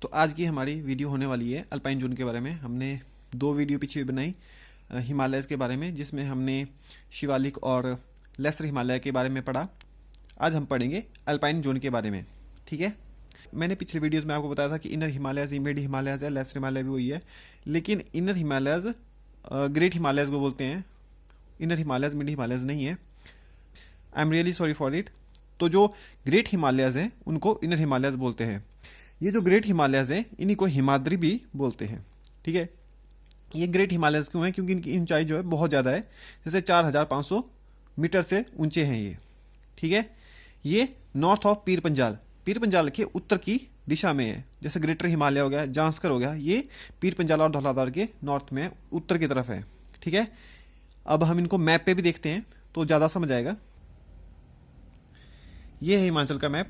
तो आज की हमारी वीडियो होने वाली है अल्पाइन जोन के बारे में। हमने 2 वीडियो पीछे भी बनाई हिमालयस के बारे में, जिसमें हमने शिवालिक और लेसर हिमालय के बारे में पढ़ा। आज हम पढ़ेंगे अल्पाइन जोन के बारे में, ठीक है। मैंने पिछले वीडियोस में आपको बताया था कि इनर हिमालयस, मिड हिमालयस है, लेसर हिमालय भी वही है, लेकिन इनर हिमालयस ग्रेट हिमालयस को बोलते हैं, इनर हिमालयस मिड हिमालयस नहीं है। I am really sorry for it. तो जो ग्रेट हिमालयस हैं उनको इनर हिमालयस बोलते हैं। ये जो ग्रेट हिमालयस हैं इन्हीं को हिमाद्री भी बोलते हैं, ठीक है। ये ग्रेट हिमालयस क्यों हैं? क्योंकि इनकी ऊंचाई जो है बहुत ज़्यादा है, जैसे 4500 मीटर से ऊंचे हैं ये, ठीक है। ये नॉर्थ ऑफ पीर पंजाल, पीर पंजाल के उत्तर की दिशा में है। जैसे ग्रेटर हिमालय हो गया, जांस्कर हो गया, ये पीर पंजाल और धौलाधार के नॉर्थ में उत्तर की तरफ है, ठीक है। अब हम इनको मैप पे भी देखते हैं तो ज़्यादा समझ आएगा। ये है हिमाचल का मैप,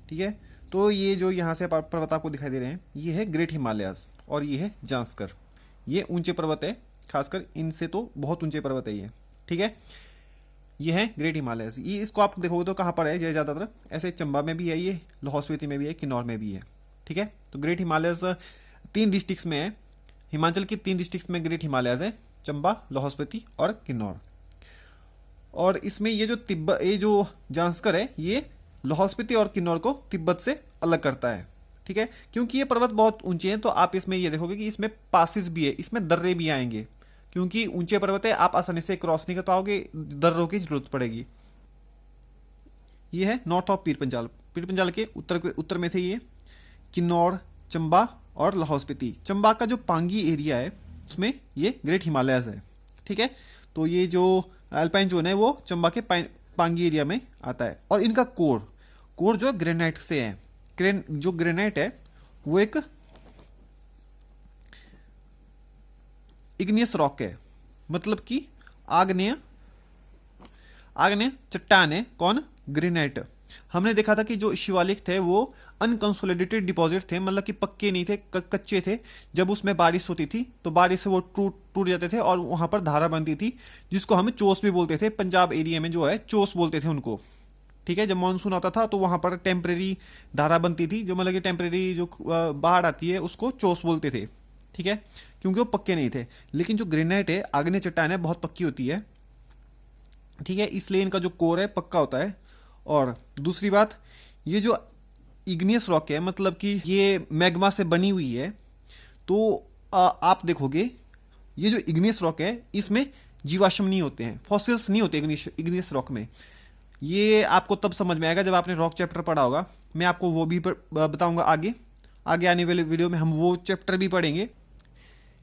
ठीक है। तो ये जो यहाँ से पर्वत आपको दिखाई दे रहे हैं, ये है ग्रेट हिमालयाज और ये है जांस्कर। ये ऊंचे पर्वत है, खासकर इनसे तो बहुत ऊंचे पर्वत है ये, ठीक है। ये है ग्रेट हिमालयस। ये इसको आप देखोगे तो कहाँ पर है ये ज़्यादातर? ऐसे चंबा में भी है, ये लाहौल स्पीति में भी है, किन्नौर में भी है, ठीक है। तो ग्रेट हिमालयस 3 डिस्ट्रिक्ट्स में है। हिमाचल की 3 डिस्ट्रिक्ट्स में ग्रेट हिमालयस है, चंबा, लाहौल स्पीति और किन्नौर। और इसमें ये जो जांस्कर है, ये लाहौल स्पीति और किन्नौर को तिब्बत से अलग करता है, ठीक है। क्योंकि ये पर्वत बहुत ऊंचे हैं तो आप इसमें ये देखोगे कि इसमें पासिस भी है, इसमें दर्रे भी आएंगे। क्योंकि ऊंचे पर्वत है, आप आसानी से क्रॉस नहीं कर पाओगे, दर्रों की जरूरत पड़ेगी। ये है नॉर्थ ऑफ पीर पंजाल, पीर पंजाल के उत्तर में थे ये किन्नौर, चंबा और लाहौल स्पीति। चंबा का जो पांगी एरिया है उसमें ये ग्रेट हिमालयस है, ठीक है। तो ये जो अल्पाइन जोन है वो चंबा के पांगी एरिया में आता है। और इनका कोर जो ग्रेनाइट से है। जो ग्रेनाइट है वो एक इग्नियस रॉक है, मतलब कि आग्नेय चट्टान है। कौन? ग्रेनाइट। हमने देखा था कि जो शिवालिक थे वो अनकंसोलिडेटेड डिपॉजिट थे, मतलब कि पक्के नहीं थे, कच्चे थे। जब उसमें बारिश होती थी तो बारिश से वो टूट जाते थे और वहां पर धारा बनती थी, जिसको हम चोस भी बोलते थे। पंजाब एरिया में जो है चोस बोलते थे उनको, ठीक है। जब मानसून आता था तो वहां पर टेम्परेरी धारा बनती थी, जो मतलब कि टेम्परेरी जो बाढ़ आती है उसको चोस बोलते थे, ठीक है, क्योंकि वो पक्के नहीं थे। लेकिन जो ग्रेनाइट है, आग्नेय चट्टान है, बहुत पक्की होती है, ठीक है, इसलिए इनका जो कोर है पक्का होता है। और दूसरी बात, ये जो इग्नियस रॉक है, मतलब कि ये मैग्मा से बनी हुई है। तो आप देखोगे ये जो इग्नियस रॉक है इसमें जीवाश्म नहीं होते हैं, फॉसिल्स नहीं होते इग्नियस रॉक में। ये आपको तब समझ में आएगा जब आपने रॉक चैप्टर पढ़ा होगा। मैं आपको वो भी बताऊंगा आगे आने वाले वीडियो में हम वो चैप्टर भी पढ़ेंगे।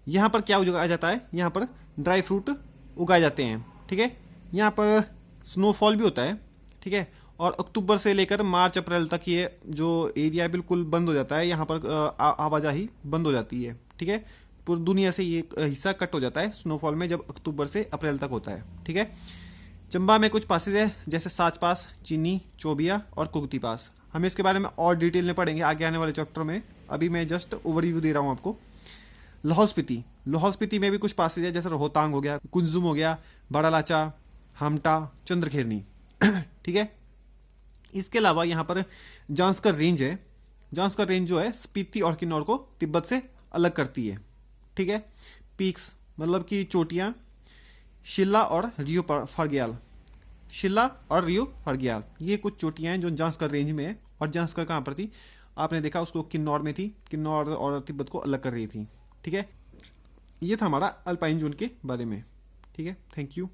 यहाँ पर क्या उगाया जाता है? यहाँ पर ड्राई फ्रूट उगाए जाते हैं, ठीक है। यहाँ पर स्नोफॉल भी होता है, ठीक है। और अक्टूबर से लेकर मार्च अप्रैल तक ये जो एरिया बिल्कुल बंद हो जाता है, यहाँ पर आवाजाही बंद हो जाती है, ठीक है। पूरी दुनिया से ये हिस्सा कट हो जाता है स्नोफॉल में, जब अक्टूबर से अप्रैल तक होता है, ठीक है। चंबा में कुछ पासेज है, जैसे साच पास, चीनी, चोबिया और कुगती पास। हम इसके बारे में और डिटेल में पढ़ेंगे आगे आने वाले चैप्टर में। अभी मैं जस्ट ओवरव्यू दे रहा हूँ आपको। लाहौल स्पीति में भी कुछ पासेज है, जैसे रोहतांग हो गया, कुंजुम हो गया, बड़ा लाचा, हमटा, चंद्रखेरनी, ठीक है। इसके अलावा यहाँ पर जांस्कर रेंज है। जांस्कर रेंज जो है स्पीति और किन्नौर को तिब्बत से अलग करती है, ठीक है। पीक्स मतलब कि चोटियाँ, शिल्ला और रियो फर्ग्याल, ये कुछ चोटियाँ हैं जो जांस्कर रेंज में है। और जांस्कर कहाँ पर थी? आपने देखा उसको किन्नौर में थी, किन्नौर और तिब्बत को अलग कर रही थी, ठीक है। ये था हमारा अल्पाइन जोन के बारे में, ठीक है। Thank you.